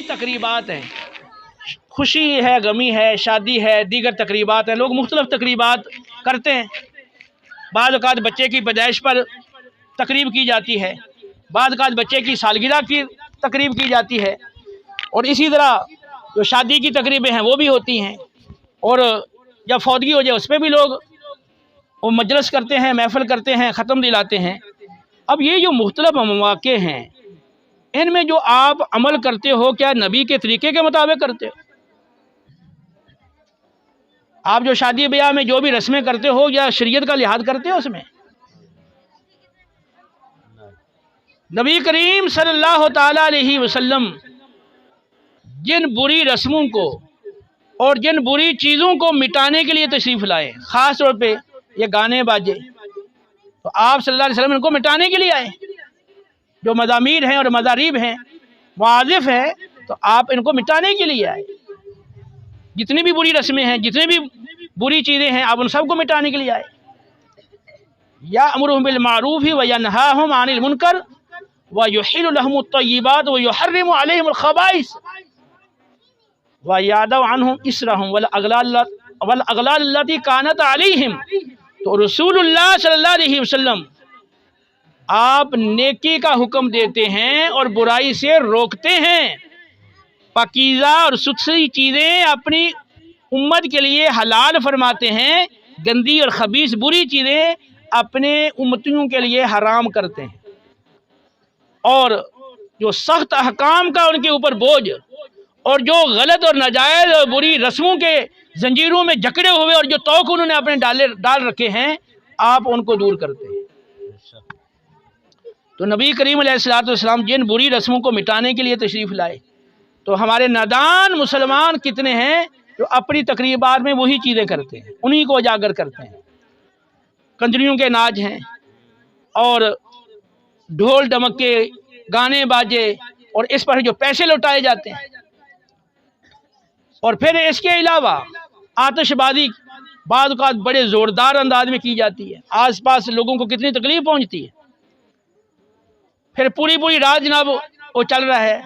تقریبات ہیں، خوشی ہے، غمی ہے، شادی ہے، دیگر تقریبات ہیں، لوگ مختلف تقریبات کرتے ہیں۔ بعض اوقات بچے کی پیدائش پر تقریب کی جاتی ہے، بعض اوقات بچے کی سالگرہ کی تقریب کی جاتی ہے، اور اسی طرح جو شادی کی تقریبیں ہیں وہ بھی ہوتی ہیں، اور جب فوتگی ہو جائے اس پہ بھی لوگ وہ مجلس کرتے ہیں، محفل کرتے ہیں، ختم دلاتے ہیں۔ اب یہ جو مختلف مواقع ہیں، ان میں جو آپ عمل کرتے ہو کیا نبی کے طریقے کے مطابق کرتے ہو؟ آپ جو شادی بیاہ میں جو بھی رسمیں کرتے ہو یا شریعت کا لحاظ کرتے ہو اس میں؟ نبی کریم صلی اللہ تعالی علیہ وسلم جن بری رسموں کو اور جن بری چیزوں کو مٹانے کے لیے تشریف لائے، خاص طور پہ یہ گانے باجے، تو آپ صلی اللہ علیہ وسلم ان کو مٹانے کے لیے آئے۔ جو مزامیر ہیں اور مضاریب ہیں، معازف ہیں، تو آپ ان کو مٹانے کے لیے آئے۔ جتنی بھی بری رسمیں ہیں، جتنی بھی بری چیزیں ہیں، آپ ان سب کو مٹانے کے لیے آئے۔ یأمرهم بالمعروف وینہاہم عن المنکر ویحل لهم الطیبات ویحرم علیہم الخبائث ویضع عنہم اصرہم والاغلال التی کانت علیہم۔ تو رسول اللہ صلی اللہ علیہ وسلم آپ نیکی کا حکم دیتے ہیں اور برائی سے روکتے ہیں، پاکیزہ اور ستھری چیزیں اپنی امت کے لیے حلال فرماتے ہیں، گندی اور خبیث بری چیزیں اپنے امتیوں کے لیے حرام کرتے ہیں، اور جو سخت احکام کا ان کے اوپر بوجھ اور جو غلط اور ناجائز اور بری رسموں کے زنجیروں میں جکڑے ہوئے اور جو توق انہوں نے اپنے ڈال رکھے ہیں، آپ ان کو دور کرتے ہیں۔ تو نبی کریم علیہ السلام جن بری رسموں کو مٹانے کے لیے تشریف لائے، تو ہمارے نادان مسلمان کتنے ہیں جو اپنی تقریبات میں وہی چیزیں کرتے ہیں، انہی کو اجاگر کرتے ہیں۔ کنجریوں کے ناچ ہیں اور ڈھول ڈمکے، گانے باجے، اور اس پر جو پیسے لوٹائے جاتے ہیں، اور پھر اس کے علاوہ آتش بازی بعض اوقات بڑے زوردار انداز میں کی جاتی ہے، آس پاس لوگوں کو کتنی تکلیف پہنچتی ہے۔ پھر پوری رات جناب وہ چل رہا ہے،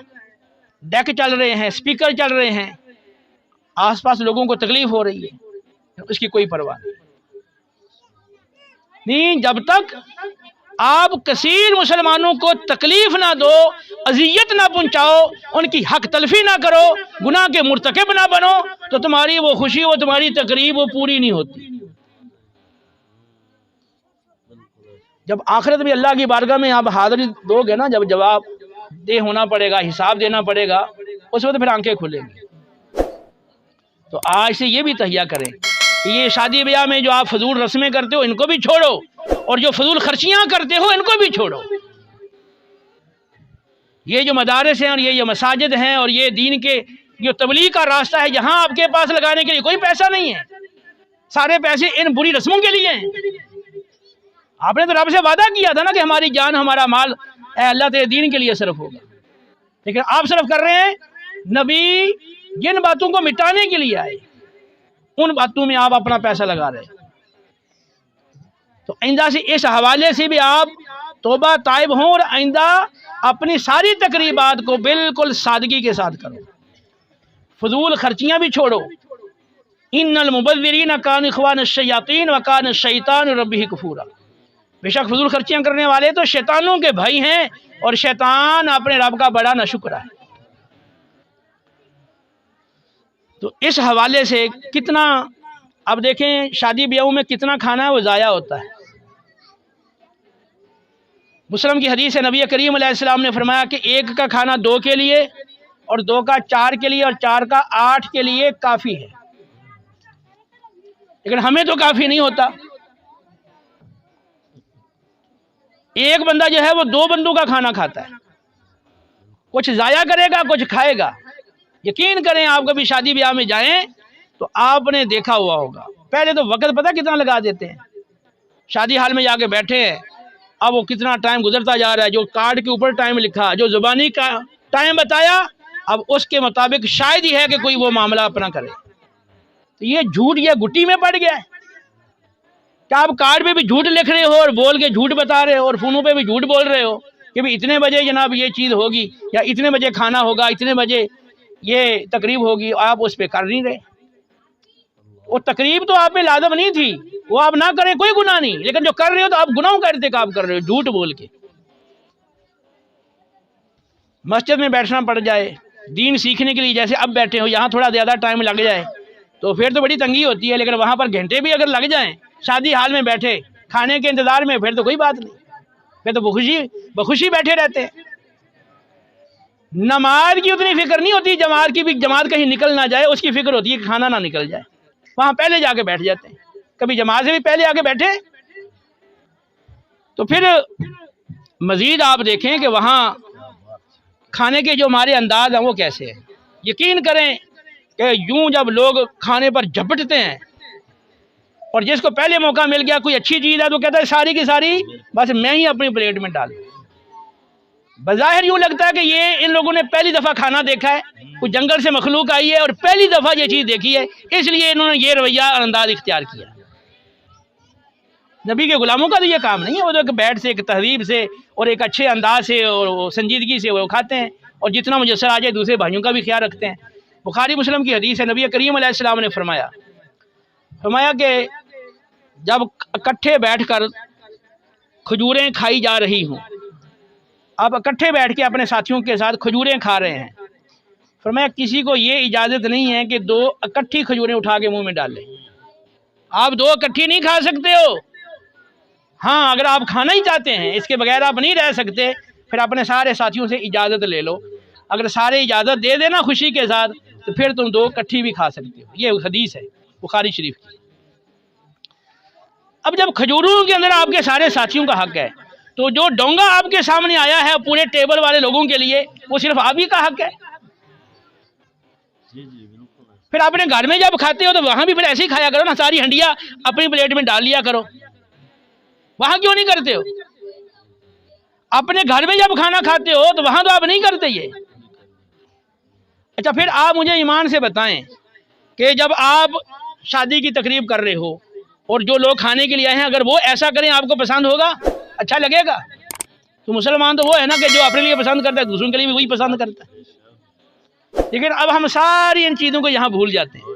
ڈیک چل رہے ہیں، اسپیکر چل رہے ہیں، آس پاس لوگوں کو تکلیف ہو رہی ہے، اس کی کوئی پرواہ نہیں۔ جب تک آپ کثیر مسلمانوں کو تکلیف نہ دو، اذیت نہ پہنچاؤ، ان کی حق تلفی نہ کرو، گناہ کے مرتکب نہ بنو، تو تمہاری وہ خوشی، وہ تمہاری تقریب وہ پوری نہیں ہوتی۔ جب آخرت میں اللہ کی بارگاہ میں آپ حاضری دو گے نا، جب جواب دہ ہونا پڑے گا، حساب دینا پڑے گا، اس وقت پھر آنکھیں کھلیں گی۔ تو آج سے یہ بھی تہیہ کریں کہ یہ شادی بیاہ میں جو آپ فضول رسمیں کرتے ہو ان کو بھی چھوڑو، اور جو فضول خرچیاں کرتے ہو ان کو بھی چھوڑو۔ یہ جو مدارس ہیں اور یہ مساجد ہیں اور یہ دین کے جو تبلیغ کا راستہ ہے، یہاں آپ کے پاس لگانے کے لیے کوئی پیسہ نہیں ہے، سارے پیسے ان بری رسموں کے لیے ہیں۔ آپ نے تو رب سے وعدہ کیا تھا نا کہ ہماری جان، ہمارا مال اے اللہ تیرے دین کے لیے صرف ہوگا، لیکن آپ صرف کر رہے ہیں۔ نبی جن باتوں کو مٹانے کے لیے آئے، ان باتوں میں آپ اپنا پیسہ لگا رہے ہیں۔ تو آئندہ سے اس حوالے سے بھی آپ توبہ تائب ہوں، اور آئندہ اپنی ساری تقریبات کو بالکل سادگی کے ساتھ کرو، فضول خرچیاں بھی چھوڑو۔ ان المبذرین کانوا اخوان الشیاطین وکان الشیطان ربہ کفورا۔ بے شک فضول خرچیاں کرنے والے تو شیطانوں کے بھائی ہیں، اور شیطان اپنے رب کا بڑا ناشکرا ہے۔ تو اس حوالے سے کتنا، اب دیکھیں شادی بیاہوں میں کتنا کھانا ہے وہ ضائع ہوتا ہے۔ مسلم کی حدیث ہے، نبی کریم علیہ السلام نے فرمایا کہ ایک کا کھانا 2 کے لیے، اور 2 کا 4 کے لیے، اور 4 کا 8 کے لیے کافی ہے، لیکن ہمیں تو کافی نہیں ہوتا۔ ایک بندہ جو ہے وہ 2 بندوں کا کھانا کھاتا ہے، کچھ ضائع کرے گا، کچھ کھائے گا۔ یقین کریں آپ کبھی شادی بیاہ میں جائیں تو آپ نے دیکھا ہوا ہوگا، پہلے تو وقت پتہ کتنا لگا دیتے ہیں، شادی حال میں جا کے بیٹھے ہیں، اب وہ کتنا ٹائم گزرتا جا رہا ہے، جو کارڈ کے اوپر ٹائم لکھا، جو زبانی کا ٹائم بتایا، اب اس کے مطابق شاید ہی ہے کہ کوئی وہ معاملہ اپنا کرے۔ تو یہ جھوٹ، یہ گٹی میں پڑ گیا ہے کہ آپ کارڈ پہ بھی جھوٹ لکھ رہے ہو اور بول کے جھوٹ بتا رہے ہو، اور فونوں پہ بھی جھوٹ بول رہے ہو کہ بھی اتنے بجے جناب یہ چیز ہوگی، یا اتنے بجے کھانا ہوگا، اتنے بجے یہ تقریب ہوگی، آپ اس پہ کر نہیں رہے. وہ تقریب تو آپ پہ لازم نہیں تھی، وہ آپ نہ کریں کوئی گناہ نہیں، لیکن جو کر رہے ہو تو آپ گناہوں کا ارتکاب کر رہے ہو جھوٹ بول کے. مسجد میں بیٹھنا پڑ جائے دین سیکھنے کے لیے، جیسے اب بیٹھے ہو، یہاں تھوڑا زیادہ ٹائم لگ جائے تو پھر تو بڑی تنگی ہوتی ہے، لیکن وہاں پر گھنٹے بھی اگر لگ جائیں شادی حال میں بیٹھے کھانے کے انتظار میں، پھر تو کوئی بات نہیں، پھر تو بخوشی بیٹھے رہتے ہیں. نماز کی اتنی فکر نہیں ہوتی، جماعت کہیں نکل نہ جائے اس کی فکر ہوتی ہے کہ کھانا نہ نکل جائے، وہاں پہلے جا کے بیٹھ جاتے ہیں. کبھی جماعت سے بھی پہلے آ کے بیٹھے. تو پھر مزید آپ دیکھیں کہ وہاں کھانے کے جو ہمارے انداز ہیں وہ کیسے ہیں. یقین کریں کہ یوں جب لوگ کھانے پر جھپٹتے ہیں اور جس کو پہلے موقع مل گیا کوئی اچھی چیز ہے تو کہتا ہے ساری کی ساری بس میں ہی اپنی پلیٹ میں ڈال. بظاہر یوں لگتا ہے کہ یہ ان لوگوں نے پہلی دفعہ کھانا دیکھا ہے، کوئی جنگل سے مخلوق آئی ہے اور پہلی دفعہ یہ چیز دیکھی ہے، اس لیے انہوں نے یہ رویہ اور انداز اختیار کیا. نبی کے غلاموں کا تو یہ کام نہیں ہے، وہ تو ایک بیٹھ سے، ایک تہذیب سے اور ایک اچھے انداز سے اور سنجیدگی سے وہ کھاتے ہیں، اور جتنا میسر آ جائے دوسرے بھائیوں کا بھی خیال رکھتے ہیں. بخاری مسلم کی حدیث ہے، نبی کریم علیہ السلام نے فرمایا کہ جب اکٹھے بیٹھ کر کھجوریں کھائی جا رہی ہوں، آپ اکٹھے بیٹھ کے اپنے ساتھیوں کے ساتھ کھجوریں کھا رہے ہیں، فرمایا کسی کو یہ اجازت نہیں ہے کہ 2 اکٹھی کھجوریں اٹھا کے منہ میں ڈال لیں. آپ 2 اکٹھی نہیں کھا سکتے ہو. ہاں اگر آپ کھانا ہی چاہتے ہیں، اس کے بغیر آپ نہیں رہ سکتے، پھر اپنے سارے ساتھیوں سے اجازت لے لو. اگر سارے اجازت دے دینا خوشی کے ساتھ تو پھر تم 2 اکٹھی بھی کھا سکتے ہو. یہ حدیث ہے بخاری شریف کی. اب جب کھجوروں کے اندر آپ کے سارے ساتھیوں کا حق ہے تو جو ڈونگا آپ کے سامنے آیا ہے پورے ٹیبل والے لوگوں کے لیے وہ صرف آپ ہی کا حق ہے. پھر اپنے گھر میں جب کھاتے ہو تو وہاں بھی پھر ایسے ہی کھایا کرو نا، ساری ہنڈیاں اپنی پلیٹ میں ڈال لیا کرو. وہاں کیوں نہیں کرتے ہو؟ اپنے گھر میں جب کھانا کھاتے ہو تو وہاں تو آپ نہیں کرتے یہ. اچھا پھر آپ مجھے ایمان سے بتائیں کہ جب آپ شادی کی تقریب کر رہے ہو اور جو لوگ کھانے کے لیے آئے ہیں اگر وہ ایسا کریں آپ کو پسند ہوگا؟ اچھا لگے گا؟ تو مسلمان تو وہ ہے نا کہ جو اپنے لیے پسند کرتا ہے دوسروں کے لیے بھی وہی پسند کرتا ہے. لیکن اب ہم ساری ان چیزوں کو یہاں بھول جاتے ہیں.